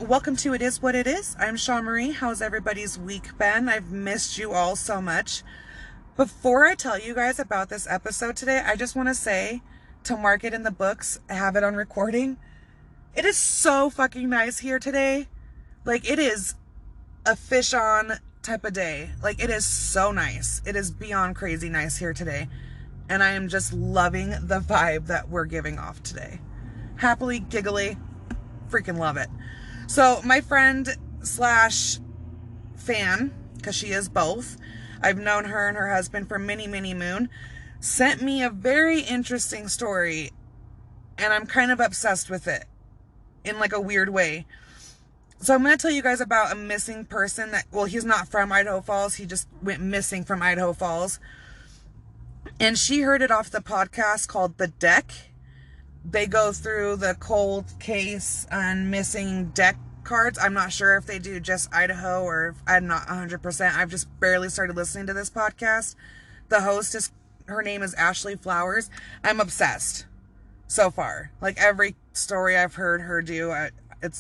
Welcome to It Is What It Is. I'm Shaw Marie. How's everybody's week been? I've missed you all so much. Before I tell you guys about this episode today, I just want to say, to mark it in the books, have it on recording, it is so fucking nice here today. Like, it is a fish on type of day. Like, it is so nice. It is beyond crazy nice here today. And I am just loving the vibe that we're giving off today. Happily, giggly, freaking love it. So my friend slash fan, because she is both, I've known her and her husband for many, many moon, sent me a very interesting story, and I'm kind of obsessed with it in like a weird way. So I'm going to tell you guys about a missing person that, well, he's not from Idaho Falls. He just went missing from Idaho Falls. And she heard it off the podcast called The Deck. They go through the cold case and missing deck cards. I'm not sure if they do just Idaho or if I'm not 100%. I've just barely started listening to this podcast. The host her name is Ashley Flowers. I'm obsessed so far. Like every story I've heard her do,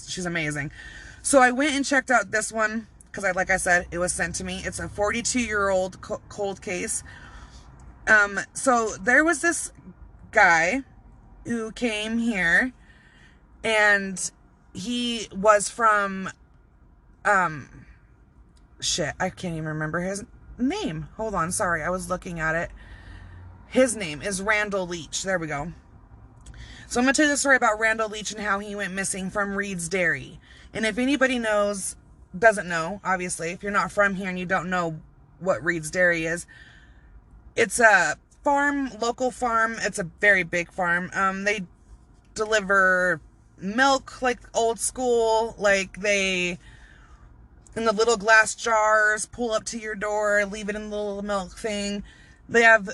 she's amazing. So I went and checked out this one because like I said, it was sent to me. It's a 42-year-old cold case. So there was this guy who came here, and he was from, shit, I can't even remember his name. Hold on, sorry, I was looking at it. His name is Randall Leach. There we go. So I'm going to tell you the story about Randall Leach and how he went missing from Reed's Dairy. And if anybody doesn't know, obviously, if you're not from here and you don't know what Reed's Dairy is, it's a local farm. It's a very big farm. They deliver milk like old school, like they, in the little glass jars, pull up to your door, leave it in the little milk thing. They have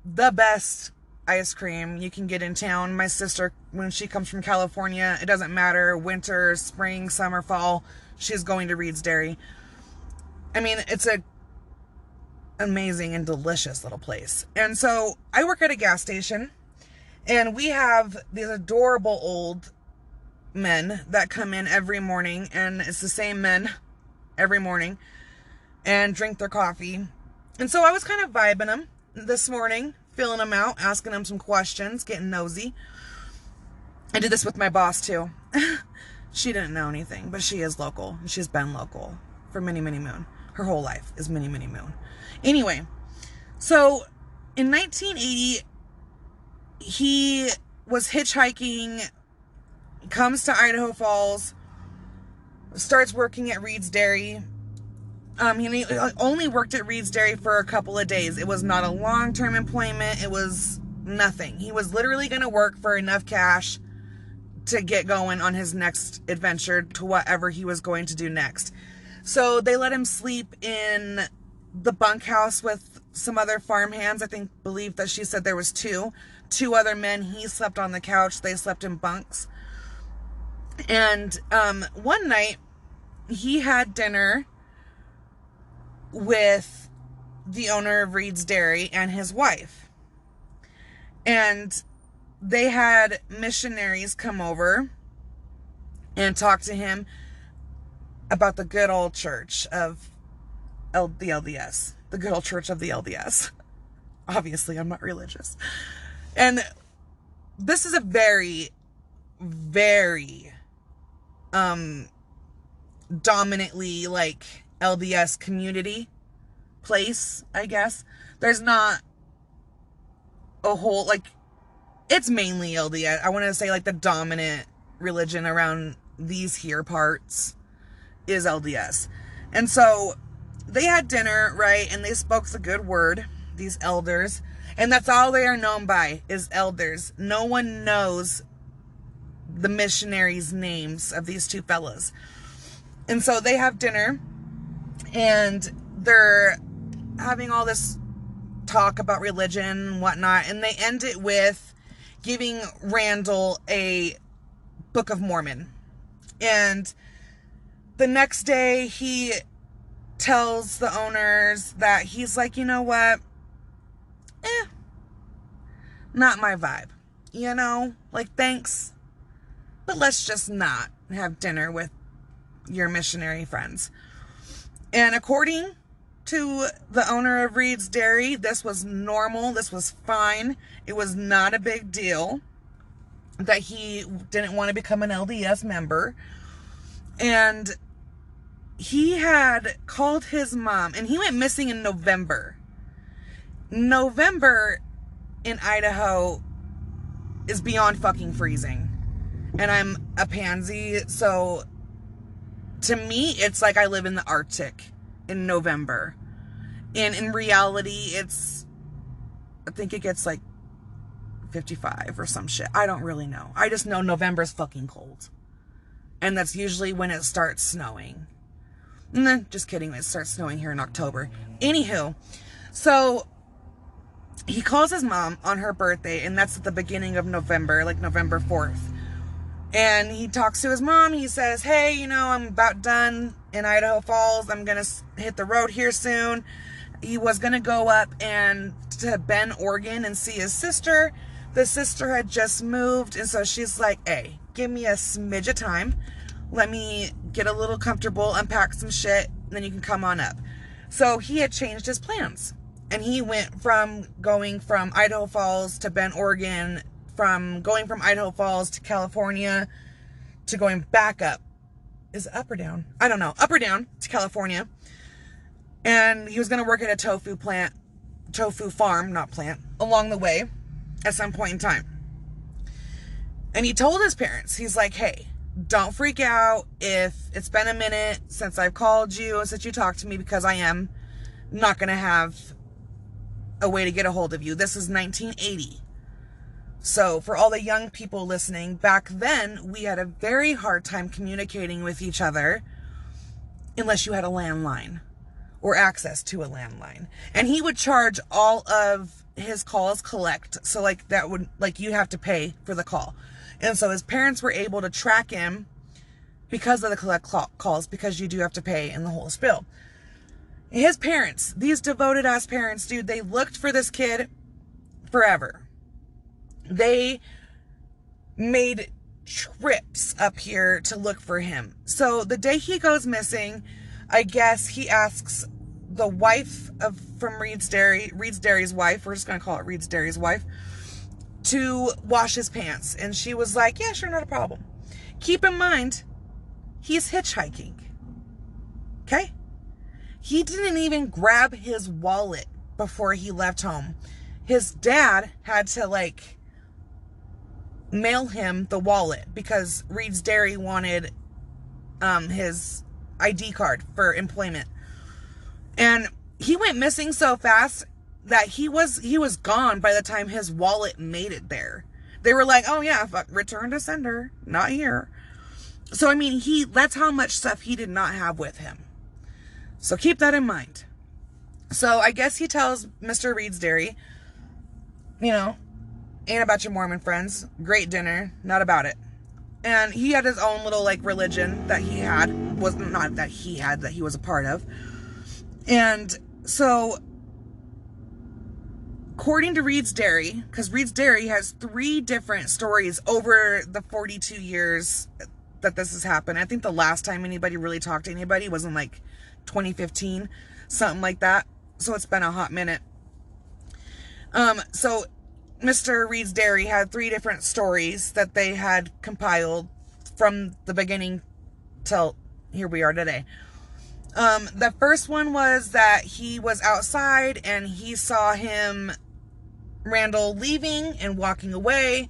the best ice cream you can get in town. My sister, when she comes from California, it doesn't matter, winter, spring, summer, fall, she's going to Reed's Dairy. I mean, it's a amazing and delicious little place. And so I work at a gas station, and we have these adorable old men that come in every morning, and it's the same men every morning, and drink their coffee. And so I was kind of vibing them this morning, filling them out, asking them some questions, getting nosy. I did this with my boss too. She didn't know anything, but she is local. She's been local for many, many moon. Her whole life is many, many moon. Anyway, so in 1980, he was hitchhiking, comes to Idaho Falls, starts working at Reed's Dairy. He only worked at Reed's Dairy for a couple of days. It was not a long-term employment. It was nothing. He was literally going to work for enough cash to get going on his next adventure to whatever he was going to do next. So they let him sleep in the bunkhouse with some other farmhands. Believe that she said there was two other men. He slept on the couch. They slept in bunks. And one night he had dinner with the owner of Reed's Dairy and his wife. And they had missionaries come over and talk to him about the good old church of the LDS. The good old church of the LDS. Obviously, I'm not religious. And this is a very, very dominantly like LDS community place, I guess. There's not a whole, like, it's mainly LDS. I want to say like the dominant religion around these here parts is LDS. And so they had dinner, right? And they spoke the good word, these elders. And that's all they are known by, is elders. No one knows the missionaries' names of these two fellas. And so they have dinner, and they're having all this talk about religion and whatnot. And they end it with giving Randall a Book of Mormon. And the next day, he tells the owners that he's like, you know what? Not my vibe. You know? Like, thanks, but let's just not have dinner with your missionary friends. And according to the owner of Reed's Dairy, this was normal. This was fine. It was not a big deal that he didn't want to become an LDS member. And he had called his mom, and he went missing in November. November in Idaho is beyond fucking freezing. And I'm a pansy, so to me, it's like I live in the Arctic in November. And in reality, I think it gets like 55 or some shit. I don't really know. I just know November's fucking cold. And that's usually when it starts snowing. Just kidding. It starts snowing here in October. Anywho, so he calls his mom on her birthday, and that's at the beginning of November, like November 4th. And he talks to his mom. He says, hey, I'm about done in Idaho Falls. I'm going to hit the road here soon. He was going to go up to Bend, Oregon and see his sister. The sister had just moved. And so she's like, hey, give me a smidge of time. Let me get a little comfortable, unpack some shit, and then you can come on up. So he had changed his plans. And he went from going from Idaho Falls to Bend, Oregon, from going from Idaho Falls to California to going back up. Is it up or down? I don't know. Up or down to California. And he was going to work at a tofu farm, not plant, along the way at some point in time. And he told his parents, he's like, hey, don't freak out if it's been a minute since I've called you and since you talked to me, because I am not going to have a way to get a hold of you. This is 1980. So for all the young people listening, back then we had a very hard time communicating with each other unless you had a landline or access to a landline. And he would charge all of his calls collect. So you have to pay for the call. And so his parents were able to track him because of the collect calls, because you do have to pay in the whole spill. His parents, these devoted ass parents, dude, they looked for this kid forever. They made trips up here to look for him. So the day he goes missing, I guess he asks the wife from Reed's Dairy's wife, we're just going to call it Reed's Dairy's wife, to wash his pants. And she was like, yeah, sure, not a problem. Keep in mind, he's hitchhiking. Okay? He didn't even grab his wallet before he left home. His dad had to mail him the wallet because Reed's Dairy wanted his ID card for employment. And he went missing so fast that he was gone by the time his wallet made it there. They were like, oh yeah, return to sender, not here. So I mean, that's how much stuff he did not have with him. So keep that in mind. So I guess he tells Mr. Reed's Dairy, ain't about your Mormon friends. Great dinner. Not about it. And he had his own little religion that he had. Was not that he had, that he was a part of. And so, according to Reed's Dairy, because Reed's Dairy has 3 different stories over the 42 years that this has happened. I think the last time anybody really talked to anybody was in 2015, something like that. So it's been a hot minute. So Mr. Reed's Dairy had 3 different stories that they had compiled from the beginning till here we are today. The first one was that he was outside and he saw Randall leaving and walking away.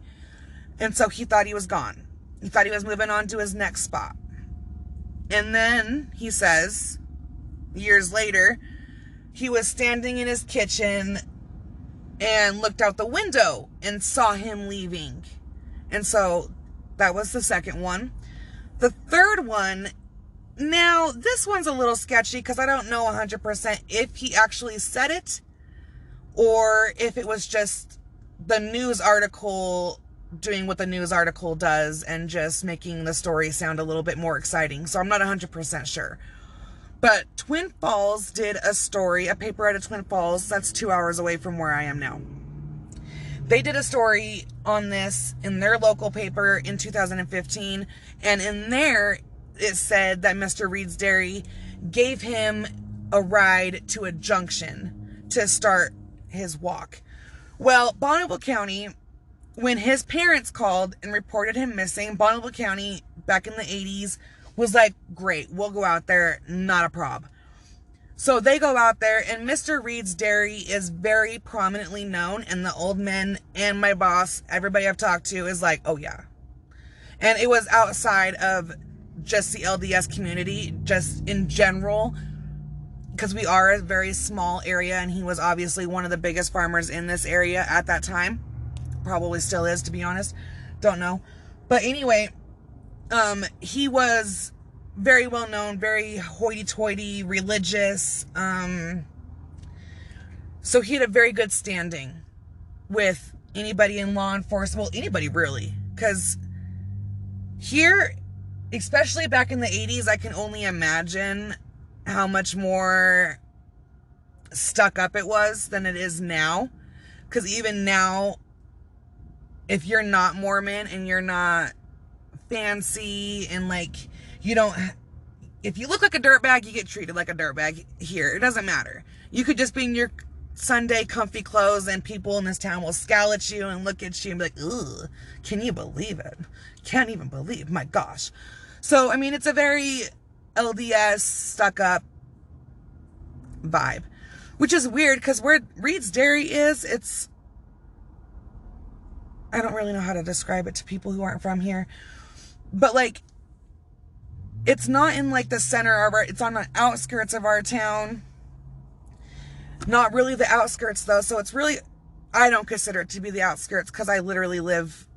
And so he thought he was gone. He thought he was moving on to his next spot. And then he says, years later, he was standing in his kitchen and looked out the window and saw him leaving. And so that was the second one. The third one, now this one's a little sketchy because I don't know 100% if he actually said it or if it was just the news article doing what the news article does and just making the story sound a little bit more exciting. So I'm not 100% sure. But Twin Falls did a paper out of Twin Falls. That's 2 hours away from where I am now. They did a story on this in their local paper in 2015. And in there, it said that Mr. Reed's Dairy gave him a ride to a junction to start his walk. Well, Bonneville County, when his parents called and reported him missing, Bonneville County back in the 80s was like, great, we'll go out there, not a prob. So they go out there, and Mr. Reed's Dairy is very prominently known, and the old men and my boss, everybody I've talked to, is like, oh yeah. And it was outside of just the LDS community, just in general, because we are a very small area, and he was obviously one of the biggest farmers in this area at that time. Probably still is, to be honest. Don't know. But anyway, he was very well known, very hoity-toity, religious. So he had a very good standing with anybody in law enforcement. Well, anybody really. Because here, especially back in the 80s, I can only imagine how much more stuck up it was than it is now. Because even now, if you're not Mormon and you're not fancy and like, you don't, if you look like a dirtbag, you get treated like a dirtbag here. It doesn't matter. You could just be in your Sunday comfy clothes and people in this town will scowl at you and look at you and be like, ugh, can you believe it? Can't even believe, my gosh. So, I mean, it's a very LDS stuck up vibe, which is weird because where Reed's Dairy is, it's, I don't really know how to describe it to people who aren't from here, but like, it's not in like the center of our, it's on the outskirts of our town. Not really the outskirts though. So it's really, I don't consider it to be the outskirts because I literally live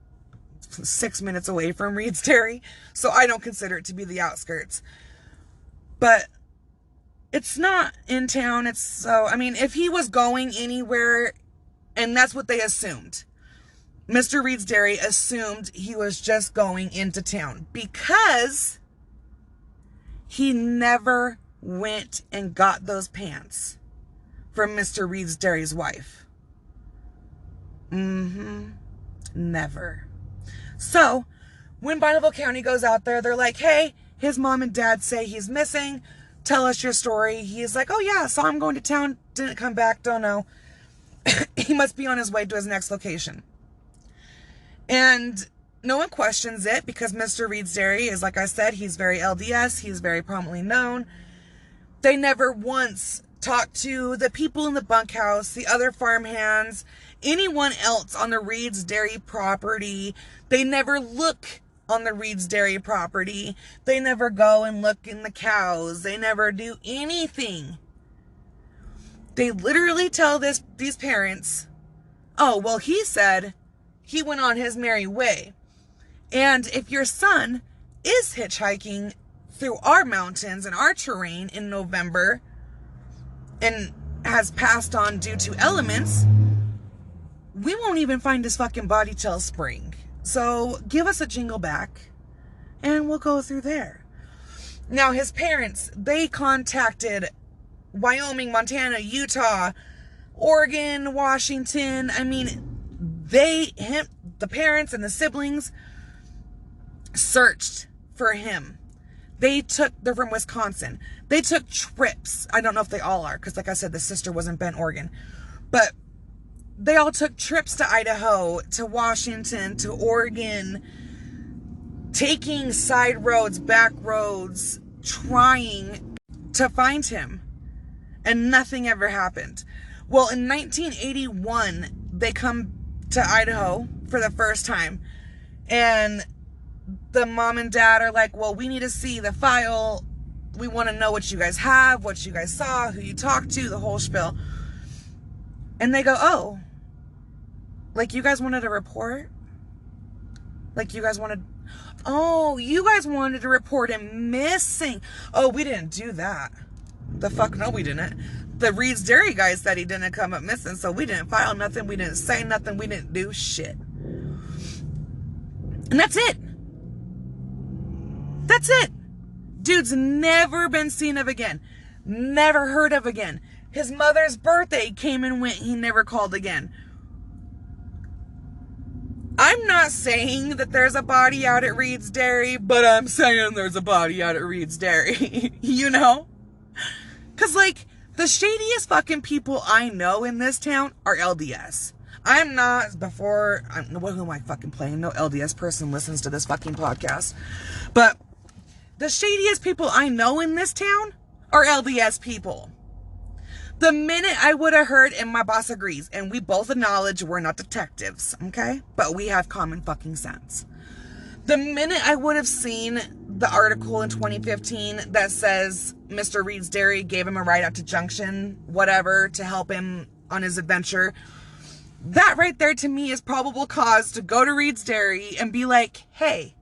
6 minutes away from Reed's Dairy. So I don't consider it to be the outskirts, but it's not in town. It's so, I mean, if he was going anywhere, and that's what they assumed. Mr. Reed's Dairy assumed he was just going into town because he never went and got those pants from Mr. Reed's Dairy's wife. Never. So, when Bonneville County goes out there, they're like, hey, his mom and dad say he's missing. Tell us your story. He's like, oh yeah, saw him going to town. Didn't come back. Don't know. He must be on his way to his next location. And no one questions it because Mr. Reed's Dairy is, like I said, he's very LDS. He's very prominently known. They never once talked to the people in the bunkhouse, the other farmhands, anyone else on the Reed's Dairy property. They never look on the Reed's Dairy property. They never go and look in the cows. They never do anything. They literally tell these parents, oh, well, he said he went on his merry way. And if your son is hitchhiking through our mountains and our terrain in November and has passed on due to elements, we won't even find his fucking body till spring. So give us a jingle back and we'll go through there. Now, his parents, they contacted Wyoming, Montana, Utah, Oregon, Washington. I mean, the parents and the siblings searched for him. They're from Wisconsin. They took trips. I don't know if they all are, because like I said, the sister was in Bend, Oregon. But they all took trips to Idaho, to Washington, to Oregon, taking side roads, back roads, trying to find him. And nothing ever happened. Well, in 1981, they come to Idaho for the first time. And the mom and dad are like, well, we need to see the file. We want to know what you guys have, what you guys saw, who you talked to, the whole spiel. And they go, oh, like you guys wanted a report? Like you guys wanted to report him missing. Oh, we didn't do that. The fuck no, we didn't. The Reed's Dairy guy said he didn't come up missing, so we didn't file nothing, we didn't say nothing, we didn't do shit. And that's it. That's it. Dude's never been seen of again. Never heard of again. His mother's birthday came and went, he never called again. I I'm not saying that there's a body out at Reed's Dairy, but I'm saying there's a body out at Reed's Dairy. You know? Because, like, the shadiest fucking people I know in this town are LDS. I'm not, who am I fucking playing? No LDS person listens to this fucking podcast. But the shadiest people I know in this town are LDS people. The minute I would have heard, and my boss agrees, and we both acknowledge we're not detectives, okay? But we have common fucking sense. The minute I would have seen the article in 2015 that says Mr. Reed's Dairy gave him a ride out to Junction, whatever, to help him on his adventure, that right there to me is probable cause to go to Reed's Dairy and be like, hey,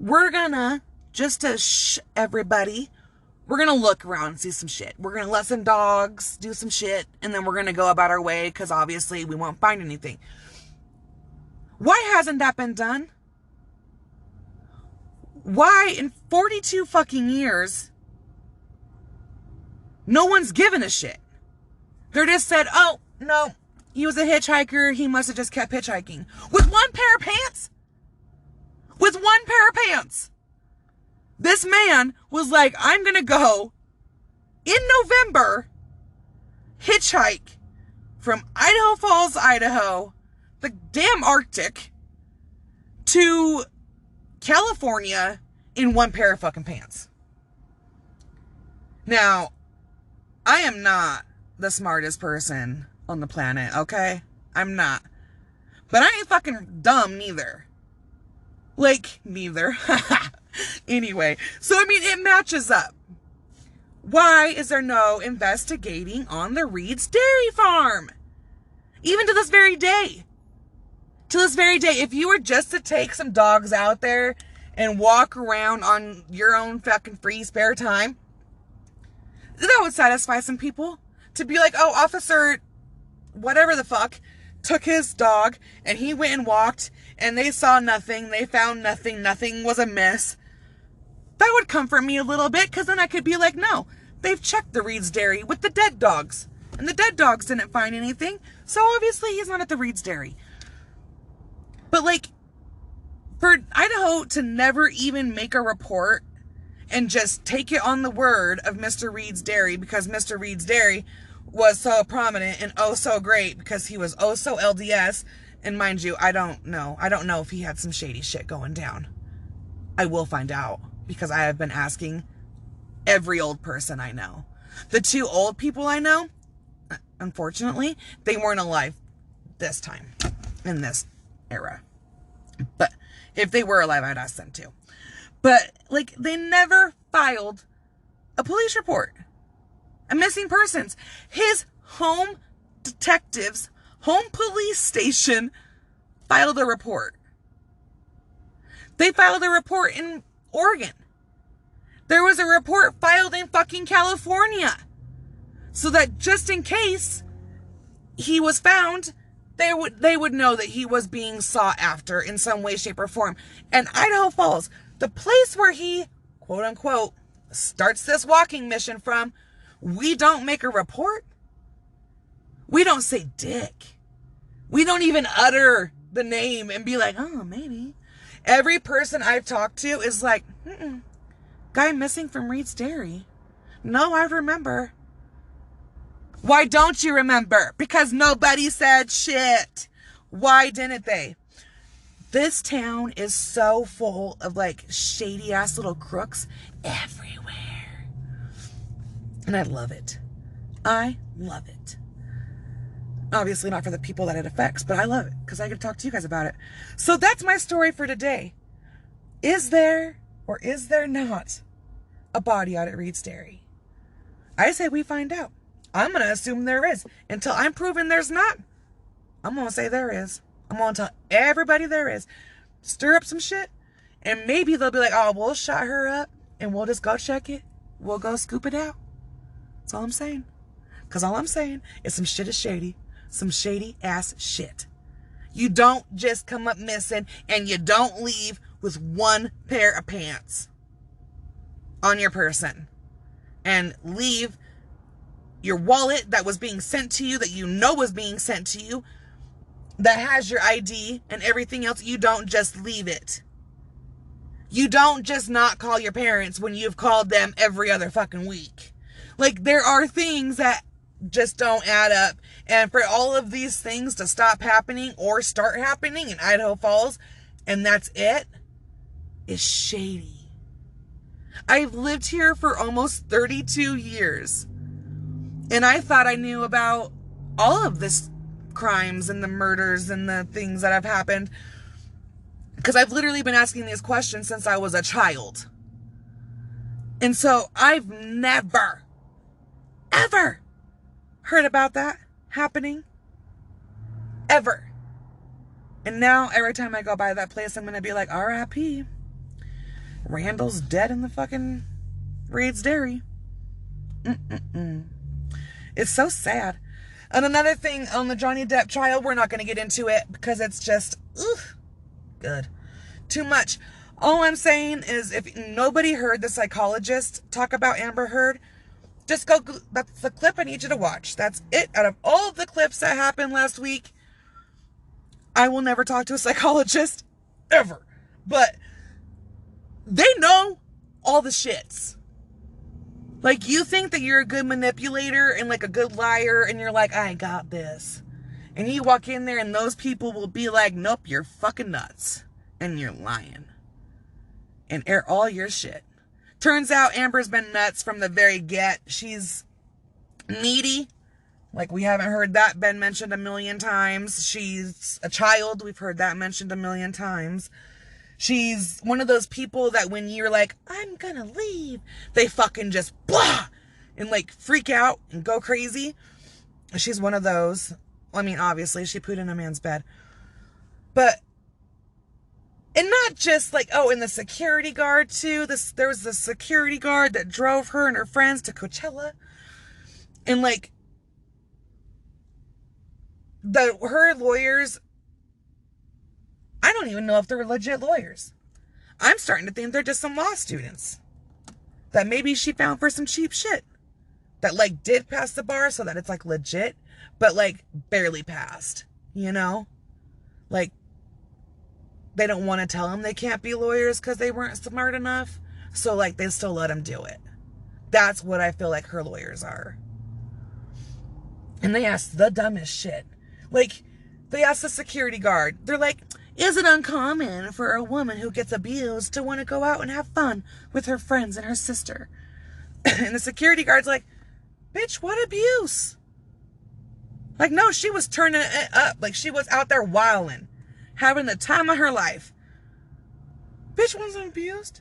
we're gonna, just to shh everybody, we're gonna look around and see some shit. We're gonna let some dogs do some shit, and then we're gonna go about our way, because obviously we won't find anything. Why hasn't that been done? Why in 42 fucking years, no one's given a shit? They're just said, oh, no, he was a hitchhiker, he must have just kept hitchhiking. With one pair of pants? With one pair of pants. This man was like, I'm gonna go in November hitchhike from Idaho Falls, Idaho, the damn Arctic, to California in one pair of fucking pants. Now, I am not the smartest person on the planet, okay? I'm not. But I ain't fucking dumb neither. Like, neither. Anyway, so I mean, it matches up. Why is there no investigating on the Reed's Dairy Farm? Even to this very day. To this very day, if you were just to take some dogs out there and walk around on your own fucking free spare time, that would satisfy some people. To be like, oh, officer, whatever the fuck, took his dog and he went and walked and they saw nothing, they found nothing, nothing was amiss. That would comfort me a little bit, because then I could be like, no, they've checked the Reed's Dairy with the dead dogs, and the dead dogs didn't find anything, so obviously he's not at the Reed's Dairy. But, like, for Idaho to never even make a report and just take it on the word of Mr. Reed's Dairy, because Mr. Reed's Dairy was so prominent and oh so great because he was oh so LDS, and mind you, I don't know if he had some shady shit going down. I will find out, because I have been asking every old person I know. The two old people I know, unfortunately, they weren't alive this time, in this era. But if they were alive, I'd ask them too. But, like, they never filed a police report. A missing persons. His home detectives, home police station, filed a report. They filed a report in Oregon. There was a report filed in fucking California. So that just in case he was found, they would know that he was being sought after in some way, shape, or form. And Idaho Falls, the place where he, quote unquote, starts this walking mission from, we don't make a report. We don't say dick. We don't even utter the name and be like, oh, maybe. Every person I've talked to is like, guy missing from Reed's Dairy. No, I remember. Why don't you remember? Because nobody said shit. Why didn't they? This town is so full of, like, shady ass little crooks everywhere. And I love it. I love it. Obviously not for the people that it affects, but I love it because I get to talk to you guys about it. So that's my story for today. Is there or is there not a body out at Reed's Dairy? I say we find out. I'm going to assume there is. Until I'm proven there's not, I'm going to say there is. I'm going to tell everybody there is. Stir up some shit, and maybe they'll be like, oh, we'll shut her up, and we'll just go check it. We'll go scoop it out. That's all I'm saying. Because all I'm saying is some shit is shady. Some shady ass shit. You don't just come up missing, and you don't leave with one pair of pants on your person. And leave your wallet that was being sent to you, that you know was being sent to you, that has your ID and everything else, you don't just leave it. You don't just not call your parents when you've called them every other fucking week. Like, there are things that just don't add up. And for all of these things to stop happening or start happening in Idaho Falls, and that's it, is shady. I've lived here for almost 32 years. And I thought I knew about all of this crimes and the murders and the things that have happened, because I've literally been asking these questions since I was a child. And so I've never, ever heard about that happening. Ever. And now every time I go by that place, I'm going to be like, R.I.P. Randall's dead in the fucking Reed's Dairy. It's so sad. And another thing on the Johnny Depp trial, we're not going to get into it because it's just, good. Too much. All I'm saying is, if nobody heard the psychologist talk about Amber Heard, just go, that's the clip I need you to watch. That's it. Out of all of the clips that happened last week, I will never talk to a psychologist, ever. But they know all the shits. Like, you think that you're a good manipulator and like a good liar, and you're like, I got this. And you walk in there and those people will be like, nope, you're fucking nuts. And you're lying. And air all your shit. Turns out Amber's been nuts from the very get. She's needy. Like, we haven't heard that been mentioned a million times. She's a child. We've heard that mentioned a million times. She's one of those people that when you're like, I'm gonna leave, they fucking just blah and like freak out and go crazy. She's one of those. I mean, obviously, she pooed in a man's bed. But, and not just like, oh, and the security guard too. There was the security guard that drove her and her friends to Coachella. And like, her lawyers, I don't even know if they're legit lawyers. I'm starting to think they're just some law students that maybe she found for some cheap shit. That like did pass the bar so that it's like legit, but like barely passed, you know? Like, they don't want to tell them they can't be lawyers because they weren't smart enough. So like they still let them do it. That's what I feel like her lawyers are. And they asked the dumbest shit. Like, they asked the security guard, they're like, is it uncommon for a woman who gets abused to want to go out and have fun with her friends and her sister? And the security guard's like, bitch, what abuse? Like, no, she was turning it up. Like, she was out there wilding, having the time of her life. Bitch wasn't abused.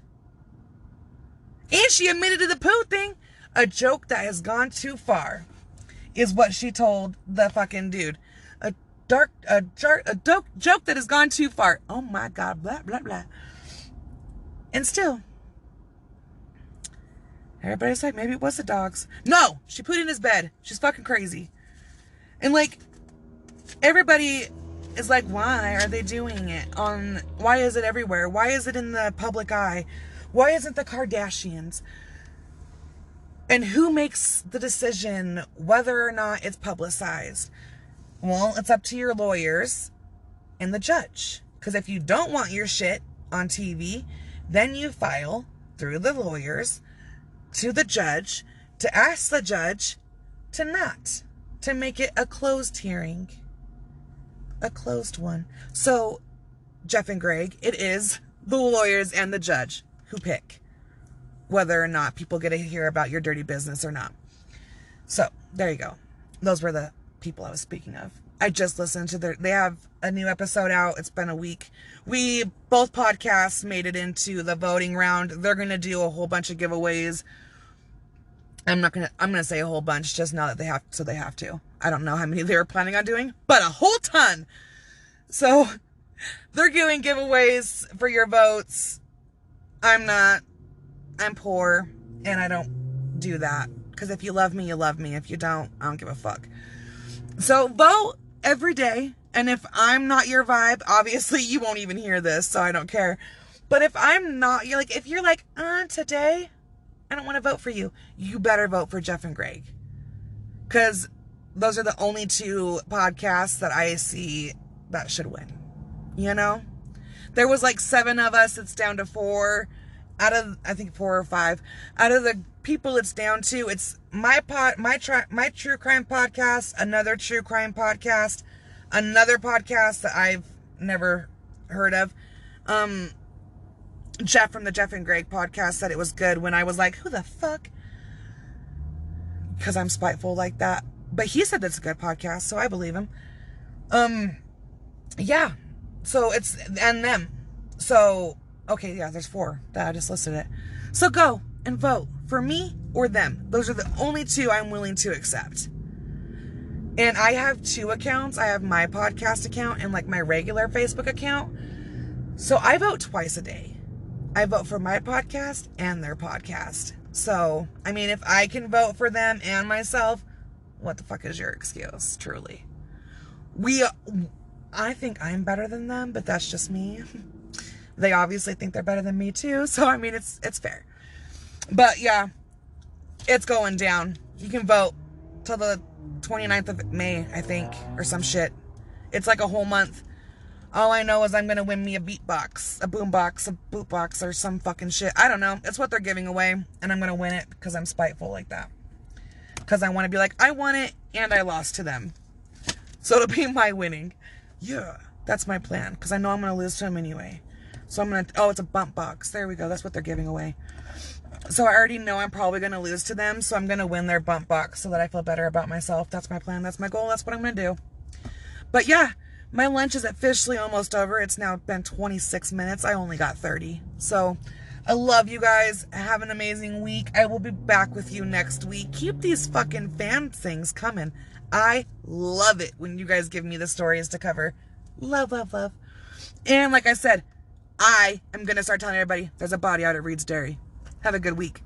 And she admitted to the poo thing. A joke that has gone too far is what she told the fucking dude. A joke that has gone too far. Oh my God, blah, blah, blah. And still, everybody's like, maybe it was the dogs. No, she put in his bed. She's fucking crazy. And like, everybody is like, why are they doing it? Why is it everywhere? Why is it in the public eye? Why isn't the Kardashians? And who makes the decision whether or not it's publicized? Well, it's up to your lawyers and the judge. Because if you don't want your shit on TV, then you file through the lawyers to the judge to ask the judge to make it a closed hearing. A closed one. So, Jeff and Greg, it is the lawyers and the judge who pick whether or not people get to hear about your dirty business or not. So, there you go. Those were the people I was speaking of. I just listened to they have a new episode out. It's been a week. Both podcasts made it into the voting round. They're going to do a whole bunch of giveaways. I'm going to say a whole bunch just now that they have to. I don't know how many they were planning on doing, but a whole ton. So they're doing giveaways for your votes. I'm not. I'm poor and I don't do that. Because if you love me, you love me. If you don't, I don't give a fuck. So vote every day. And if I'm not your vibe, obviously you won't even hear this, so I don't care. But if I'm not, if you're like, today, I don't want to vote for you, you better vote for Jeff and Greg. Because those are the only two podcasts that I see that should win. You know? There was like 7 of us. It's down to 4 out of, I think 4 or 5 out of the people it's down to. It's my true crime podcast, another true crime podcast, another podcast that I've never heard of. Jeff from the Jeff and Greg podcast said it was good when I was like, who the fuck? Because I'm spiteful like that. But he said that's a good podcast, so I believe him. Yeah. So it's, and them. So, okay, yeah, there's 4 that I just listed it. So go and vote for me or them. Those are the only 2 I'm willing to accept. And I have 2 accounts. I have my podcast account and like my regular Facebook account. So I vote twice a day. I vote for my podcast and their podcast. So, I mean, if I can vote for them and myself, what the fuck is your excuse, truly? I think I'm better than them, but that's just me. They obviously think they're better than me too, so I mean, it's fair. But yeah, it's going down. You can vote till the 29th of May, I think, or some shit. It's like a whole month. All I know is I'm going to win me a beatbox, a boombox, a bootbox, or some fucking shit. I don't know. It's what they're giving away, and I'm going to win it because I'm spiteful like that. Because I want to be like, I won it, and I lost to them. So it'll be my winning. Yeah, that's my plan, because I know I'm going to lose to them anyway. So I'm going to, oh, it's a bump box. There we go. That's what they're giving away. So I already know I'm probably going to lose to them, so I'm going to win their bump box so that I feel better about myself. That's my plan. That's my goal. That's what I'm going to do. But yeah, my lunch is officially almost over. It's now been 26 minutes. I only got 30. So I love you guys. Have an amazing week. I will be back with you next week. Keep these fucking fan things coming. I love it when you guys give me the stories to cover. Love, love, love. And like I said, I am going to start telling everybody there's a body out at Reed's Dairy. Have a good week.